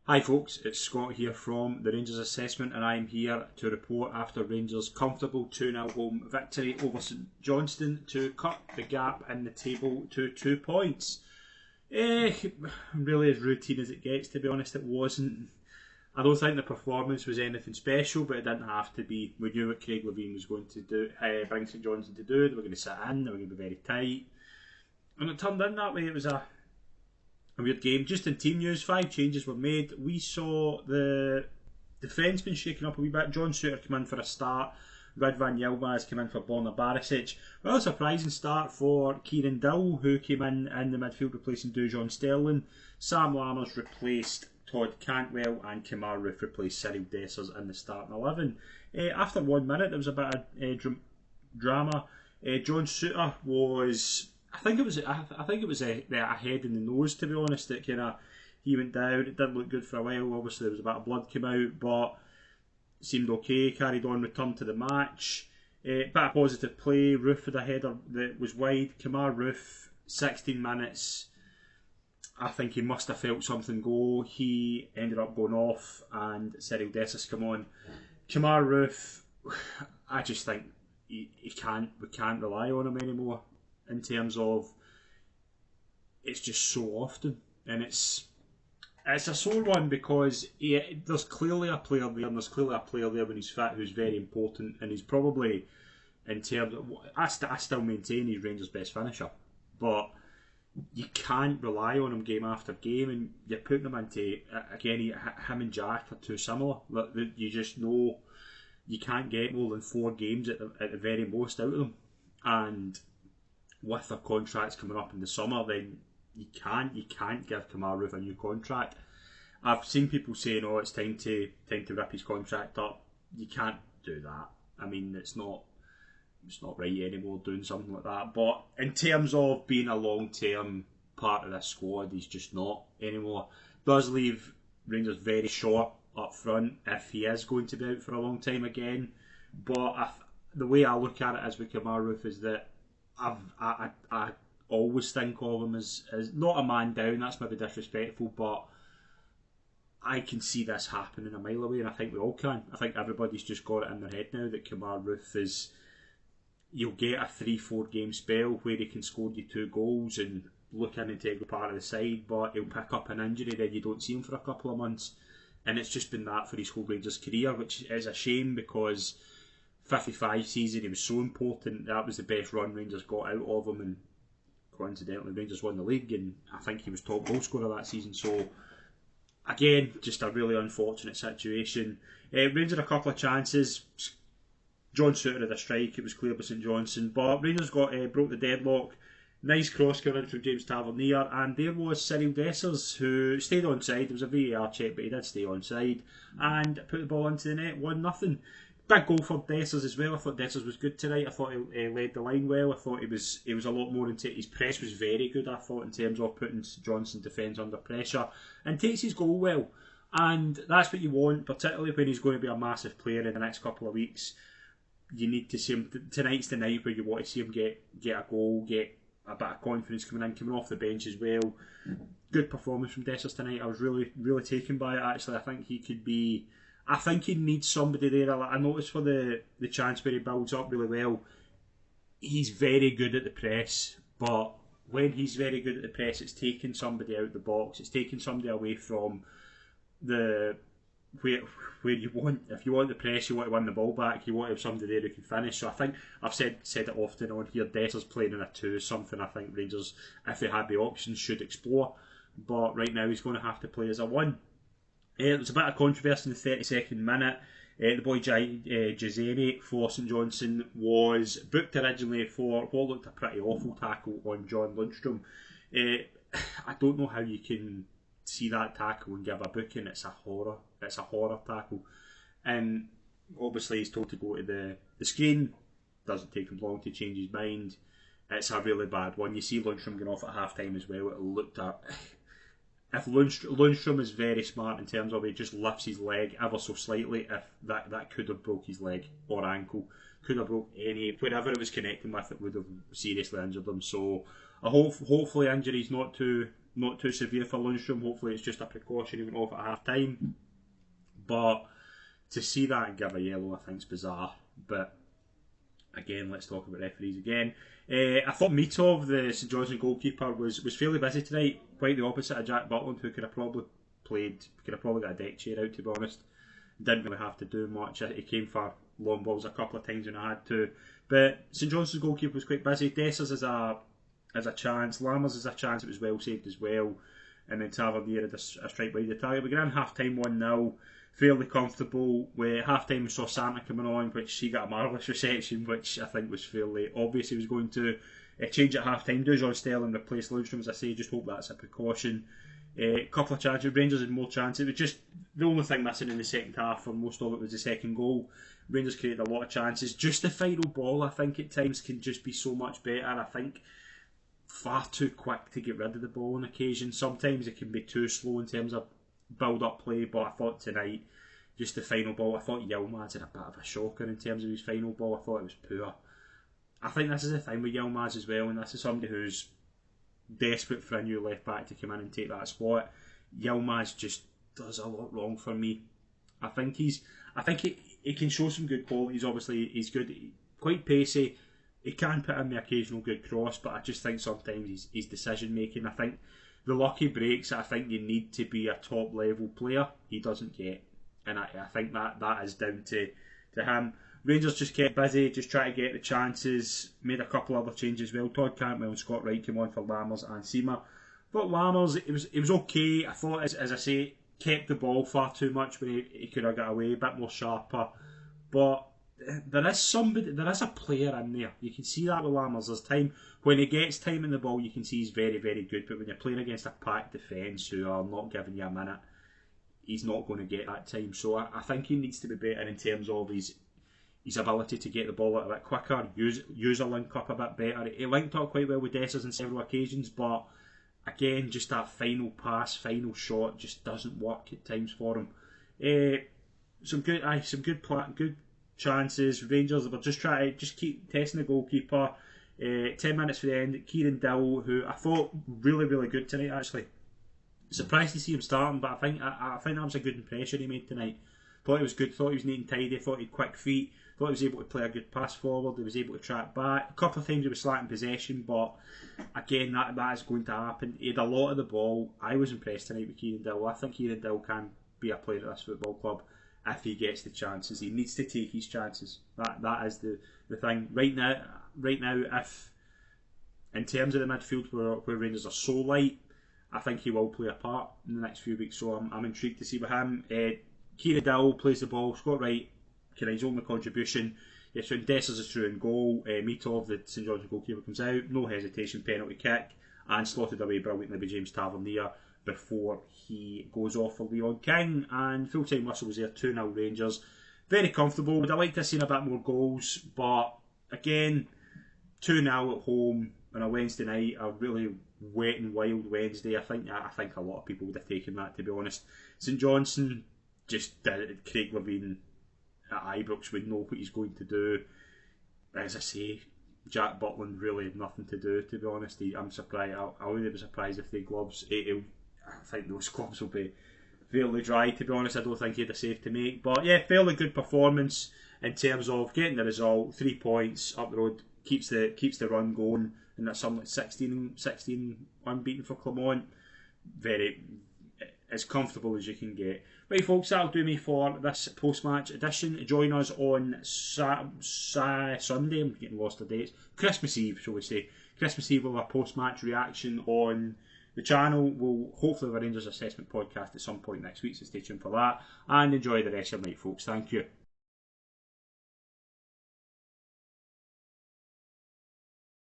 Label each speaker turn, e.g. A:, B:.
A: Hi folks, it's Scott here from the Rangers Assessment, and I'm here to report after Rangers' comfortable 2-0 home victory over St Johnstone to cut the gap in the table to 2 points. Really as routine as it gets, to be honest. It wasn't. I don't think the performance was anything special, but it didn't have to be. We knew what Craig Levein was going to do, bring St Johnstone to do. They were going to sit in, they were going to be very tight, and it turned in that way. It was a weird game. Just in team news, 5 changes were made. We saw the defencemen shaken up a wee bit. John Souttar came in for a start. Radvan Yilmaz came in for Borna Barisic. Well, a surprising start for Kieran Dill, who came in the midfield replacing Dujon Sterling. Sam Lammers replaced Todd Cantwell, and Kemar Roofe replaced Cyril Dessers in the starting 11. After 1 minute, there was a bit of drama. John Souttar was... I think it was a head in the nose, to be honest. That he went down. It didn't look good for a while. Obviously, there was a bit of blood came out, but seemed okay. Carried on, returned to the match. Bit of positive play. Roofe had a header that was wide. Kemar Roofe, 16 minutes. I think he must have felt something go. He ended up going off, and Cyril Dessers come on. Kemar Roofe, I just think we can't rely on him anymore. In terms of, it's just so often, and it's a sore one because there's clearly a player there, and there's clearly a player there when he's fit who's very important, and he's probably, in terms of, I still maintain he's Rangers' best finisher, but you can't rely on him game after game, and you're putting him into, again, him and Jack are too similar. You just know you can't get more than 4 games at the very most out of them, and with their contracts coming up in the summer, then you can't give Kemar Roofe a new contract. I've seen people saying, "Oh, it's time to rip his contract up." You can't do that. I mean, it's not right anymore doing something like that. But in terms of being a long-term part of this squad, he's just not anymore. Does leave Rangers very short up front if he is going to be out for a long time again. But the way I look at it as with Kemar Roofe is that I always think of him as not a man down. That's maybe disrespectful, but I can see this happening a mile away, and I think we all can. I think everybody's just got it in their head now that Kemar Roofe is... You'll get a 3-4 game spell where he can score you 2 goals and look an integral part of the side, but he'll pick up an injury, then you don't see him for a couple of months. And it's just been that for his whole Rangers career, which is a shame because 55 season, he was so important. That was the best run Rangers got out of him, and coincidentally Rangers won the league, and I think he was top goal scorer that season. So again, just a really unfortunate situation. Rangers had a couple of chances. John Souttar had a strike, it was clear by St Johnstone, but Rangers broke the deadlock. Nice cross coming in from James Tavernier, and there was Cyril Dessers, who stayed onside. There was a VAR check, but he did stay onside and put the ball into the net. 1-0. Big goal for Dessers as well. I thought Dessers was good tonight. I thought he led the line well. I thought he was a lot more into his press was very good. I thought in terms of putting Johnson defence under pressure, and takes his goal well. And that's what you want, particularly when he's going to be a massive player in the next couple of weeks. You need to see him. Tonight's the night where you want to see him get a goal, get a bit of confidence coming off the bench as well. Good performance from Dessers tonight. I was really, really taken by it. Actually, I think he could be. I think he needs somebody there. I noticed for the chance where he builds up really well, he's very good at the press, but when he's very good at the press, it's taking somebody out the box. It's taking somebody away from the where you want. If you want the press, you want to win the ball back. You want to have somebody there who can finish. So I think I've said it often on here. Dessers playing in a 2 is something I think Rangers, if they had the options, should explore. But right now he's going to have to play as a 1. There was a bit of controversy in the 32nd minute. The boy Jazeni for St Johnstone was booked originally for what looked a pretty awful tackle on John Lundstrom. I don't know how you can see that tackle and give a booking. It's a horror. It's a horror tackle. And obviously he's told to go to the screen. Doesn't take him long to change his mind. It's a really bad one. You see Lundstrom going off at half time as well. It looked at... If Lundstrom is very smart in terms of he just lifts his leg ever so slightly, if that could have broke his leg or ankle, could have broke whatever it was connecting with, it would have seriously injured him. So hopefully injuries not too not too severe for Lundstrom. Hopefully it's just a precaution. He went off at half time. But to see that and give a yellow, I think is bizarre. But again, let's talk about referees again. I thought Mitov, the St Johnstone goalkeeper, was fairly busy tonight. Quite the opposite of Jack Butland, who could have probably got a deck chair out, to be honest. Didn't really have to do much. He came for long balls a couple of times when I had to. But St Johnstone's goalkeeper was quite busy. Dessers is a chance. Lammers is a chance. It was well saved as well. And then Tavernier had a strike by the target. We got in half time 1-0. Fairly comfortable. With half time we saw Santa coming on, which he got a marvellous reception, which I think was fairly obvious he was going to change at half time. Do John Sterling replace Lundstrom, as I say, just hope that's a precaution. A couple of chances. Rangers had more chances. It was just the only thing missing in the second half, for most of it, was the second goal. Rangers created a lot of chances. Just the final ball, I think, at times can just be so much better. I think far too quick to get rid of the ball on occasion. Sometimes it can be too slow in terms of build-up play, but I thought tonight, just the final ball, I thought Yilmaz had a bit of a shocker in terms of his final ball. I thought it was poor. I think this is the thing with Yilmaz as well, and this is somebody who's desperate for a new left back to come in and take that spot. Yilmaz just does a lot wrong for me. I think he can show some good qualities. Obviously, he's good, quite pacey. He can put in the occasional good cross, but I just think sometimes his decision making, I think the lucky breaks I think you need to be a top level player, he doesn't get, and I think that is down to him. Rangers just kept busy, just trying to get the chances, made a couple other changes as well. Todd Cantwell and Scott Wright came on for Lammers and Seamer. But Lammers, it was okay. I thought, as I say, kept the ball far too much when he could have got away, a bit more sharper. But there is a player in there. You can see that with Lammers. There's time when he gets time in the ball, you can see he's very, very good. But when you're playing against a packed defence who are not giving you a minute, he's not going to get that time. So I think he needs to be better in terms of his ability to get the ball out a bit quicker, use a link up a bit better. He linked up quite well with Dessers on several occasions, but again, just that final pass, final shot just doesn't work at times for him. Some good chances. Rangers were just trying to keep testing the goalkeeper. 10 minutes for the end, Kieran Dill, who I thought really, really good tonight actually. Surprised to see him starting, but I think that was a good impression he made tonight. Thought he was good, thought he was neat and tidy, thought he had quick feet, thought he was able to play a good pass forward, he was able to track back. A couple of times he was slacking possession, but again, that is going to happen. He had a lot of the ball. I was impressed tonight with Kieran Dill. I think Kieran Dill can be a player at this football club if he gets the chances. He needs to take his chances. That is the thing. Right now, if in terms of the midfield where Rangers are so light, I think he will play a part in the next few weeks. So I'm intrigued to see with him. Kieran Dill plays the ball. Scott Wright, his only contribution. Yes, when Dessers is through in goal, Mitov, the St Johnstone goalkeeper, comes out. No hesitation, penalty kick, and slotted away brilliantly by James Tavernier before he goes off for Leon King. And full time whistle was there, 2-0 Rangers. Very comfortable. Would I like to have seen a bit more goals, but again, 2-0 at home on a Wednesday night, a really wet and wild Wednesday. I think a lot of people would have taken that, to be honest. St Johnstone just did it. Craig Levein at Ibrox would know what he's going to do. As I say, Jack Butland really had nothing to do, to be honest. I'm surprised. I wouldn't be surprised if the gloves. I think those gloves will be fairly dry, to be honest. I don't think he had a save to make. But yeah, fairly good performance in terms of getting the result. 3 points up the road, keeps the run going, and that's something like 16 unbeaten for Clermont. Very as comfortable as you can get. Right, folks, that'll do me for this post-match edition. Join us on Sunday. I'm getting lost of dates. Christmas Eve, shall we say. Christmas Eve, we'll have a post-match reaction on the channel. We'll hopefully have a Rangers assessment podcast at some point next week, so stay tuned for that. And enjoy the rest of your night, folks. Thank you.